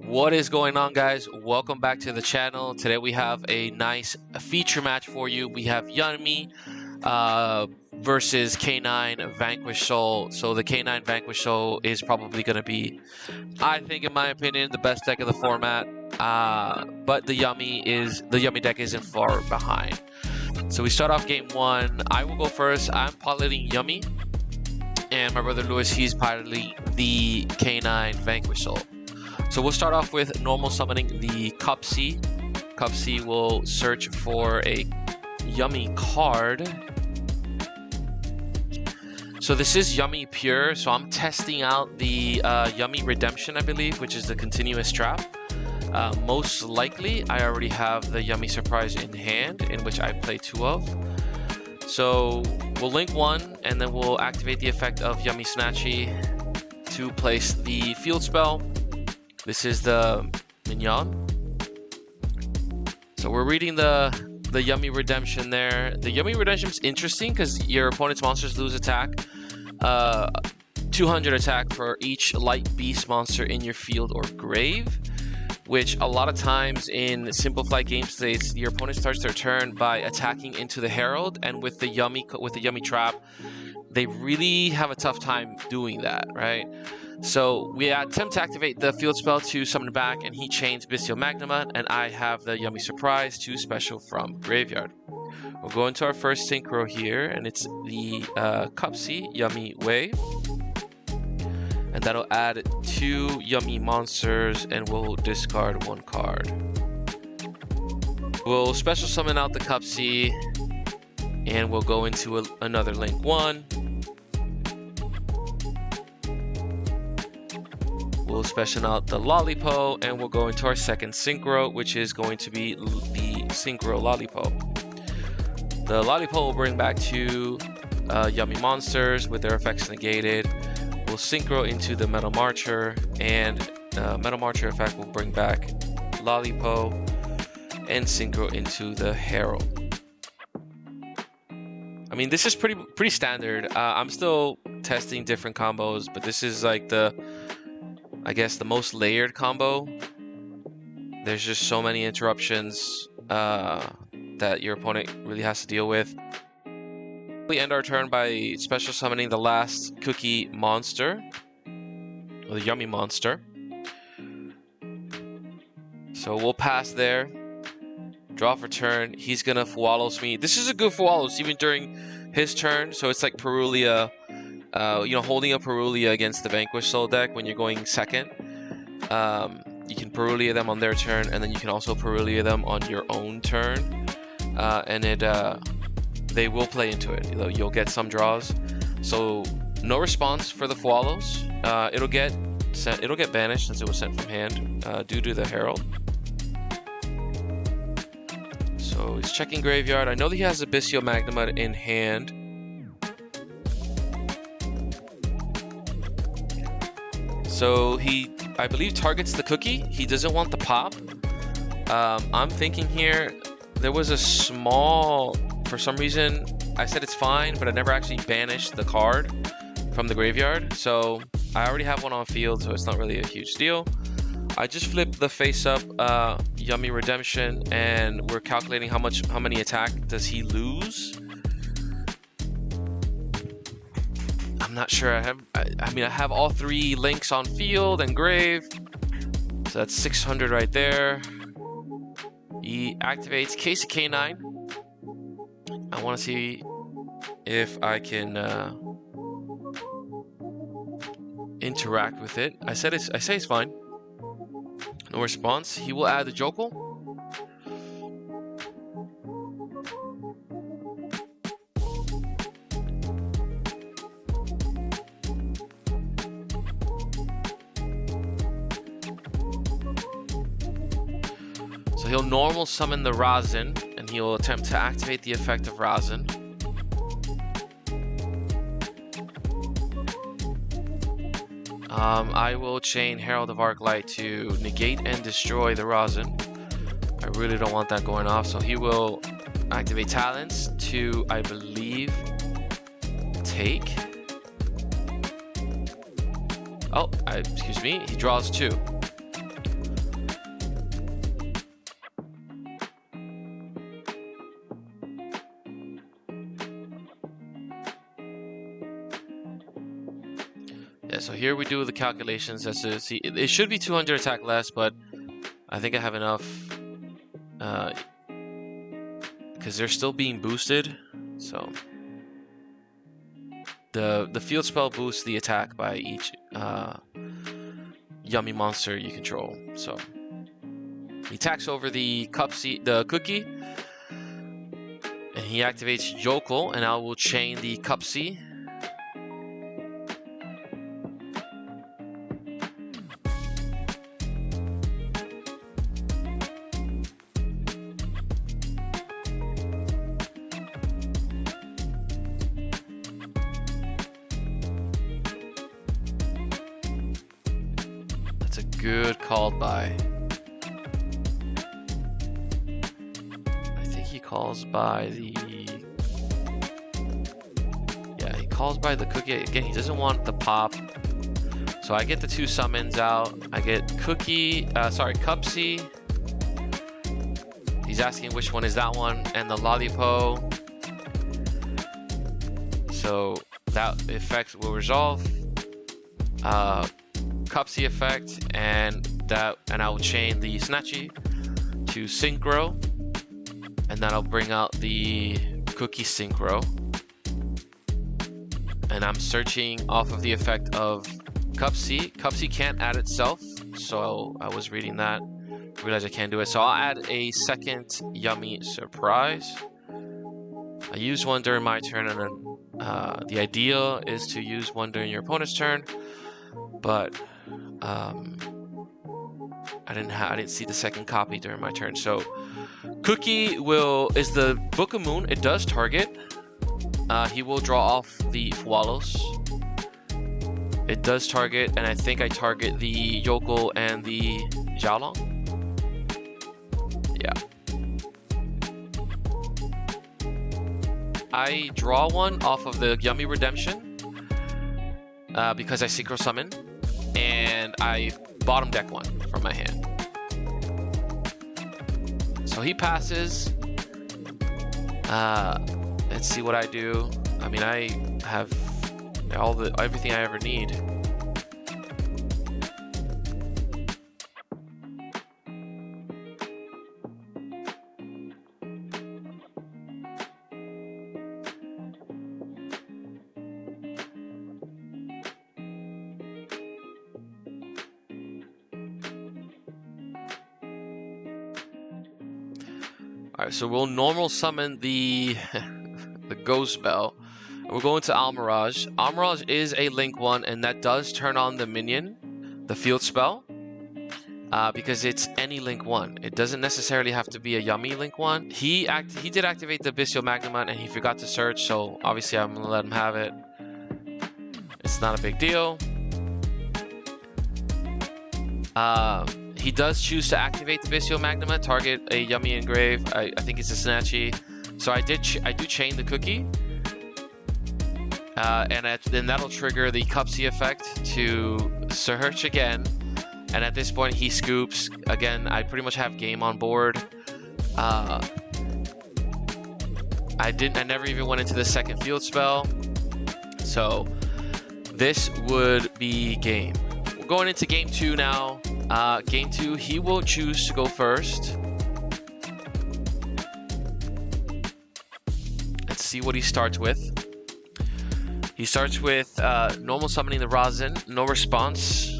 What is going on, guys? Welcome back to the channel. Today we have a nice feature match for you. We have Yummy versus K9 Vanquish Soul. So the K9 Vanquish Soul is probably going to be, I think in my opinion, the best deck of the format. But the Yummy deck isn't far behind. So we start off game one. I will go first. I'm piloting Yummy, and my brother Lewis, he's piloting the K9 Vanquish Soul. So we'll start off with normal summoning the Cup C. Cup C will search for a Yummy card. So this is Yummy Pure, so I'm testing out the Yummy Redemption, I believe, which is the continuous trap. Most likely, I already have the Yummy Surprise in hand, in which I play 2 of. So we'll link 1, and then we'll activate the effect of Yummy Snatchy to place the field spell. This is the Mignon. So we're reading the Yummy Redemption there. The Yummy Redemption is interesting because your opponent's monsters lose attack. 200 attack for each light beast monster in your field or grave, which a lot of times in Simple Flight game states, your opponent starts their turn by attacking into the Herald, and with the Yummy trap, they really have a tough time doing that, right? So we attempt to activate the field spell to summon back, and he chains Bestial Magnuma, and I have the Yummy Surprise to special from Graveyard. We'll go into our first synchro here, and it's the Cup C Yummy Wave. And that'll add 2 Yummy monsters, and we'll discard 1 card. We'll special summon out the Cup C, and we'll go into another link 1. We'll special out the Lollipo, and we'll go into our second synchro, which is going to be the Synchro Lollipo. The Lollipo will bring back 2 Yummy monsters with their effects negated. We'll synchro into the Metal Marcher, and Metal Marcher effect will bring back Lollipo and synchro into the Herald. I mean, this is pretty standard. I'm still testing different combos, but this is like I guess the most layered combo. There's just so many interruptions that your opponent really has to deal with. We end our turn by special summoning the last cookie monster, or the Yummy monster. So we'll pass there. Draw for turn. He's gonna Fualos me. This is a good Fualos even during his turn. So it's like Perulia. Holding a Perulia against the Vanquish Soul deck when you're going second. You can Perulia them on their turn, and then you can also Perulia them on your own turn. They will play into it. You'll get some draws. So no response for the Fualos. It'll get banished since it was sent from hand due to the Herald. So he's checking Graveyard. I know that he has a Bestial Magnuma in hand. So he, I believe, targets the cookie. He doesn't want the pop. I'm thinking here, there was a small, for some reason, I said it's fine, but I never actually banished the card from the graveyard. So I already have one on field, so it's not really a huge deal. I just flipped the face up Yummy Redemption, and we're calculating how many attack does he lose. I'm not sure. I have all 3 links on field and grave, so that's 600 right there. He activates Case of K9. I want to see if I can interact with it. I say it's fine. No response. He will add the Jokel. So he'll normal summon the Razin, and he'll attempt to activate the effect of Razin. I will chain Herald of Arclight to negate and destroy the Razin. I really don't want that going off, so he will activate Talents to, I believe, take. Oh, excuse me, he draws 2. here we do the calculations as to see. It should be 200 attack less, but I think I have enough because they're still being boosted. So the field spell boosts the attack by each yummy monster you control. So he attacks over the cookie, and he activates Yokel, and I will chain the Cupsy. That's a good called by. He calls by the he calls by the cookie again. He doesn't want the pop, so I get the 2 summons out. I get Cupsy. He's asking which one is that one, and the Lollipo. So that effect will resolve. Cupsy effect, and I will chain the Snatchy to Synchro. And then I'll bring out the Cookie Synchro. And I'm searching off of the effect of Cupsy. Cupsy can't add itself, so I was reading that. Realized I can't do it. So I'll add a second Yummy Surprise. I use one during my turn, and then the idea is to use one during your opponent's turn. But I didn't see the second copy during my turn. So Cookie is the Book of Moon. It does target. He will draw off the Fualos. It does target, and I think I target the Yokel and the Xiaolong. Yeah. I draw one off of the Yummy Redemption because I Synchro Summon, and I bottom deck one from my hand. So he passes. Let's see what I do. I mean, I have everything I ever need. Alright, so we'll normal summon the Ghost Bell. We're going to Almirage. Almirage is a Link 1, and that does turn on the minion, the field spell, because it's any Link 1. It doesn't necessarily have to be a Yummy Link 1. He did activate the Abyssal Magnemite, and he forgot to search, so obviously I'm going to let him have it. It's not a big deal. He does choose to activate the Abyssal Magnemite, target a Yummy Engrave. I think it's a Snatchy. So I do chain the cookie, and then that'll trigger the Cupsy effect to search again. And at this point, he scoops again. I pretty much have game on board. I never even went into the second field spell, so this would be game. We're going into game 2 now. Game 2, he will choose to go first. Let's see what he starts with. He starts with normal summoning the Rosin, no response.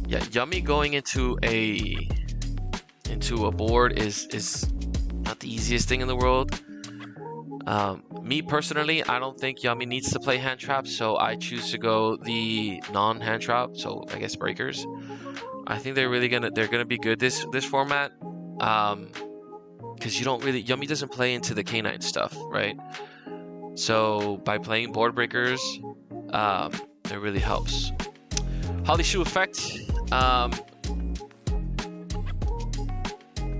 Yeah, Yummy going into a board is not the easiest thing in the world. Me personally, I don't think Yummy needs to play hand traps, so I choose to go the non-hand trap. So I guess breakers. I think they're gonna be good this format, because Yummy doesn't play into the K9 stuff, right? So by playing board breakers, it really helps. Holly Shoe effect, and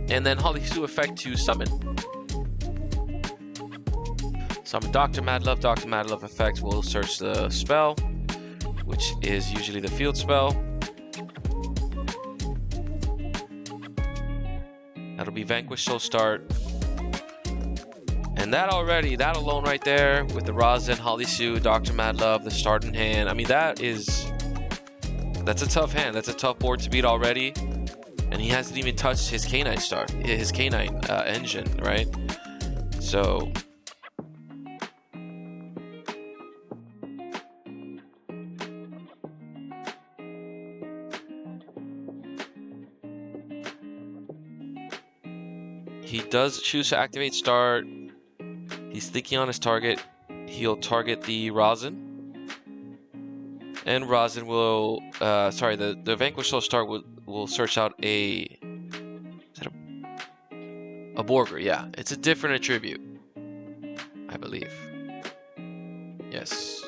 then Holly Shoe effect to summon. Summon Dr. Madlove. Dr. Madlove effect will search the spell, which is usually the field spell. That'll be Vanquish Soul start. And And that alone right there, with the Rosin, Holly Sue, Dr. Mad Love, the start in hand. I mean, that's a tough hand. That's a tough board to beat already. And he hasn't even touched his K9 start, his K9 engine, right? So he does choose to activate start. He's thinking on his target. He'll target the Rosin. And Rosin will, the Vanquish Soul start will search out a Borger, yeah. It's a different attribute, I believe. Yes.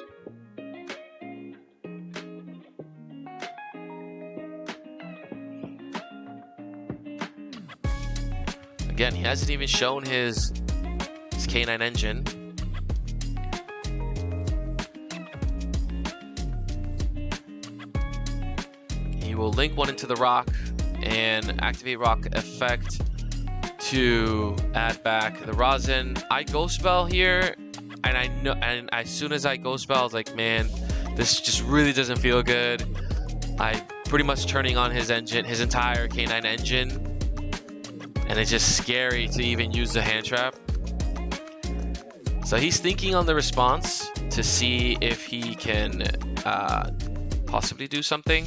Again, he hasn't even shown his K9 engine. He will link one into the rock and activate rock effect to add back the Rosin. I Ghost Spell here, and I know, and as soon as I Ghost Spell, I was like, man, this just really doesn't feel good. I pretty much turning on his engine, his entire K9 engine, and it's just scary to even use the hand trap. So he's thinking on the response to see if he can possibly do something.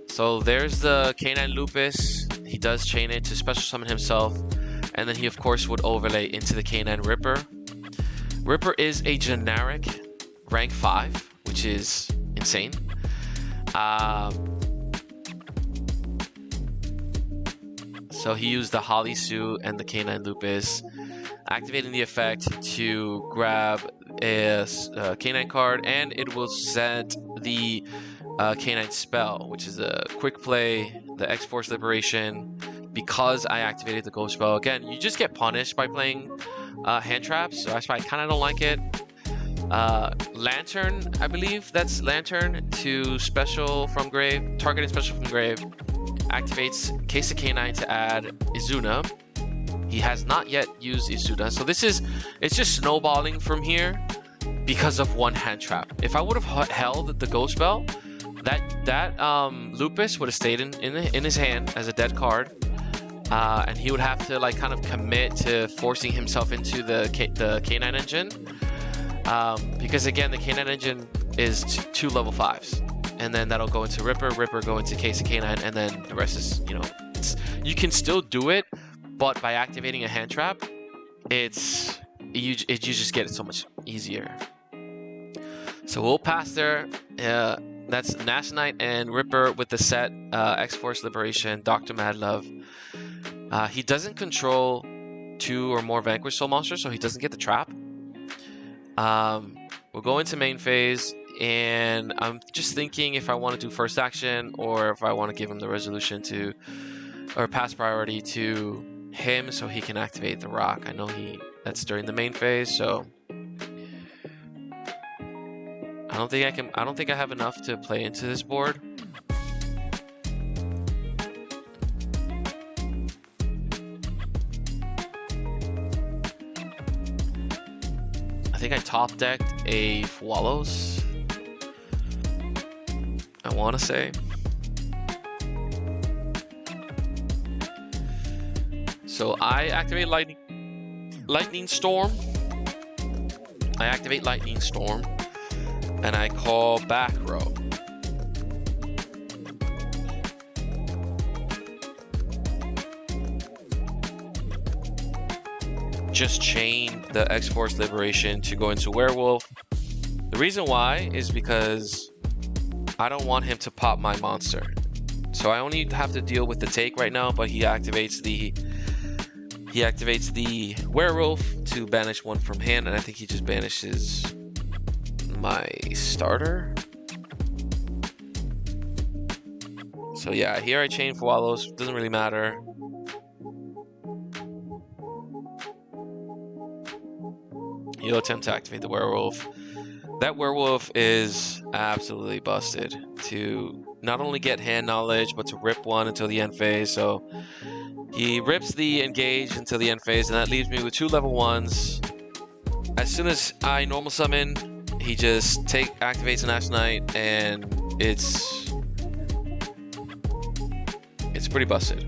So there's the K9 Lupus. He does chain it to special summon himself, and then he of course would overlay into the K9 Ripper. Ripper is a generic rank 5, which is insane. So he used the Holly Sue and the K9 Lupus, activating the effect to grab a K9 card, and it will set the K9 spell, which is a quick play, the X-Force Liberation. Because I activated the Ghost Spell, again, you just get punished by playing hand traps, so that's why I kind of don't like it. Lantern, I believe that's Lantern to special from grave, targeting special from grave, activates Case of K9 to add Izuna. He has not yet used Izuna, so it's just snowballing from here because of one hand trap. If I would have held the Ghost Spell, that Lupus would have stayed in his hand as a dead card, and he would have to like kind of commit to forcing himself into the K9 engine, because again the K9 engine is two level 5s, and then that'll go into Ripper go into Case of K9, and then the rest is, you know, you can still do it, but by activating a hand trap, you just get it so much easier. So we'll pass there. That's Nasonite and Ripper with the set X-Force Liberation, Dr. Mad Love. He doesn't control 2 or more Vanquish Soul monsters, so he doesn't get the trap. We'll go into main phase, and I'm just thinking if I want to do first action or if I want to give him the resolution to, or pass priority to him so he can activate the rock. I know that's during the main phase, so I don't think I have enough to play into this board. I think I top decked a Wallows, I want to say. So I activate Lightning Storm. I activate Lightning Storm, and I call back row. Just chain the X-Force Liberation to go into Werewolf. The reason why is because I don't want him to pop my monster. So I only have to deal with the take right now, but he activates the Werewolf to banish one from hand, and I think he just banishes my starter. So yeah, here I chain for Wallows, doesn't really matter. He'll attempt to activate the Werewolf. That Werewolf is absolutely busted to not only get hand knowledge, but to rip one until the end phase. So He rips the engage until the end phase, and that leaves me with 2 level 1s. As soon as I normal summon, he just activates an Ash Knight, and it's pretty busted.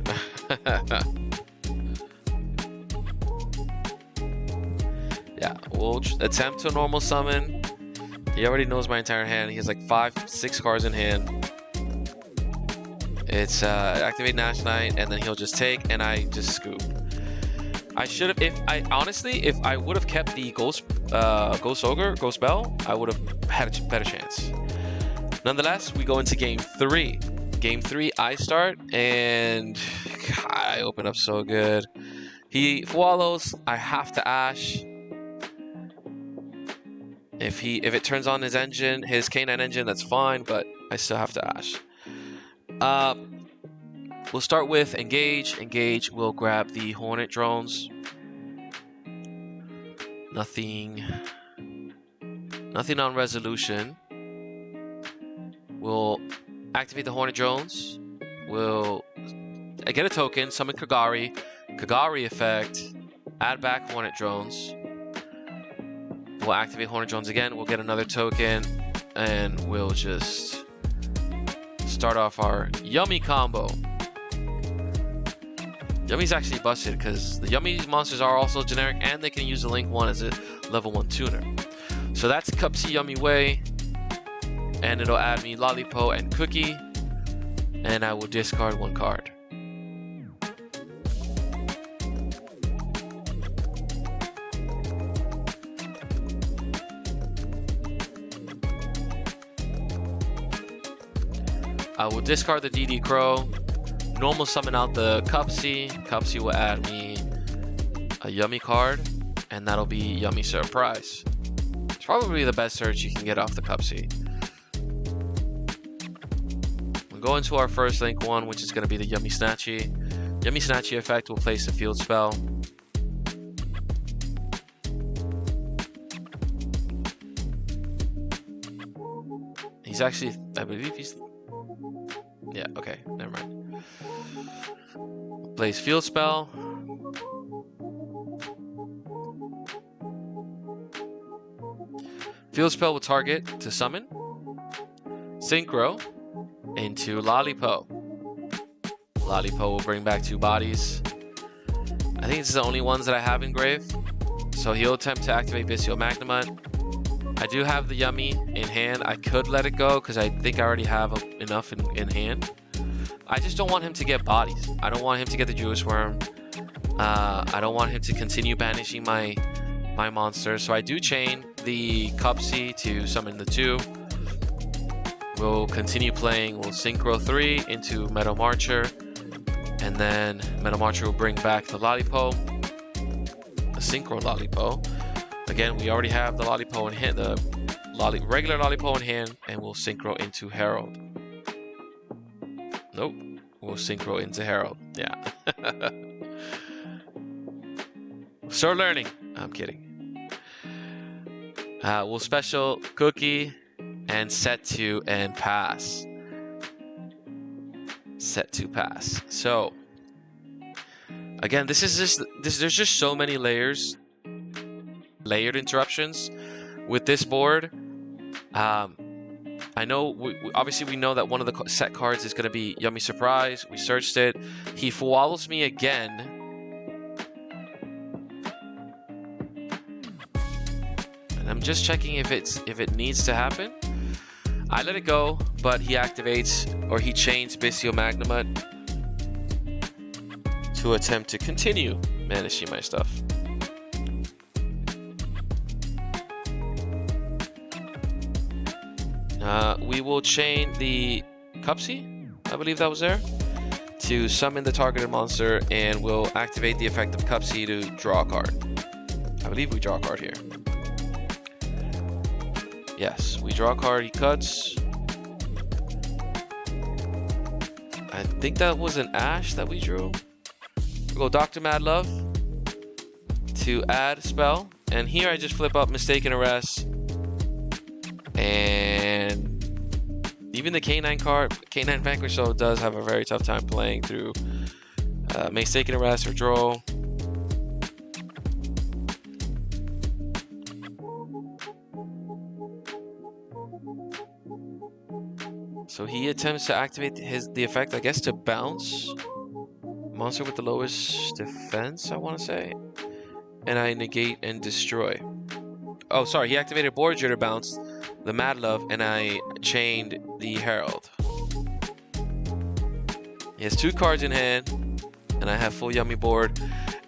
Yeah, we'll attempt to normal summon. He already knows my entire hand. He has like 5-6 cards in hand. It's activate Ash Knight, and then he'll just take, and I just scoop. I should have, if I would have kept the Ghost Bell, I would have had a better chance. Nonetheless, we go into game 3. Game 3, I start, and God, I open up so good. He follows. I have to Ash. If it turns on his engine, his K9 engine, that's fine, but I still have to Ash. We'll start with engage. Engage. We'll grab the Hornet drones. Nothing on resolution. We'll activate the Hornet drones. I get a token. Summon Kagari. Kagari effect. Add back Hornet drones. We'll activate Hornet drones again. We'll get another token, and we'll just start off our Yummy combo. Yummy's actually busted because the Yummy monsters are also generic, and they can use the Link 1 as a level 1 tuner. So that's Cupsy Yummy Way, and it'll add me Lollipop and Cookie, and I will discard 1 card. I will discard the DD Crow, normal summon out the Cupsy. Cupsy will add me a Yummy card, and that'll be Yummy Surprise. It's probably the best search you can get off the Cupsy. We'll go into our first Link 1, which is going to be the Yummy Snatchy. Yummy Snatchy effect will place a field spell. He's actually, I believe he's... Yeah, okay, never mind. Plays field spell. Field spell will target to summon Synchro into Lollipop. Lollipop will bring back 2 bodies. I think it's the only ones that I have in grave. So he'll attempt to activate Visio Magnamut. I do have the Yummy in hand. I could let it go because I think I already have enough in hand. I just don't want him to get bodies. I don't want him to get the Jewish Worm. I don't want him to continue banishing my monsters. So I do chain the Cupsy to summon the 2. We'll continue playing. We'll Synchro 3 into Metal Marcher. And then Metal Marcher will bring back the Lollipop. The Synchro Lollipop. Again, we already have the Lollipop in hand, the regular Lollipop in hand, and we'll Synchro into Herald. Nope, we'll Synchro into Herald. Yeah. Start learning. I'm kidding. We'll special Cookie and set to and pass. Set to pass. So again, there's just so many layered interruptions with this board. I know obviously we know that one of the set cards is going to be Yummy Surprise. We searched it. He follows me again, and I'm just checking if it needs to happen. I let it go, but he activates, or he chains Visio Magnamut to attempt to continue managing my stuff. We will chain the Cupsy, I believe that was there, to summon the targeted monster, and we'll activate the effect of Cupsy to draw a card. I believe we draw a card here. Yes, we draw a card, he cuts. I think that was an Ash that we drew. We'll go Dr. Mad Love to add spell, and here I just flip up Mistaken Arrest. And even the K9 card, K9 Vanquish Soul, does have a very tough time playing through Makes taking a rest or draw. So he attempts to activate the effect, I guess, to bounce. Monster with the lowest defense, I want to say. And I negate and destroy. Oh, sorry, he activated Board Jitter Bounce, the Mad Love, and I chained the Herald. He has 2 cards in hand, and I have full Yummy board.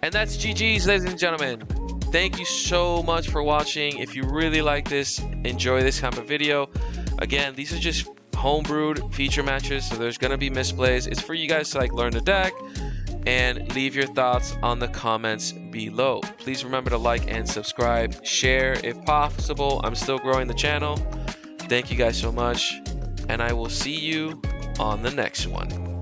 And that's GG's, ladies and gentlemen. Thank you so much for watching. If you really like this, enjoy this kind of video. Again, these are just homebrewed feature matches, so there's gonna be misplays. It's for you guys to like learn the deck and leave your thoughts on the comments below. Please remember to like and subscribe, share if possible. I'm still growing the channel. Thank you guys so much, and I will see you on the next one.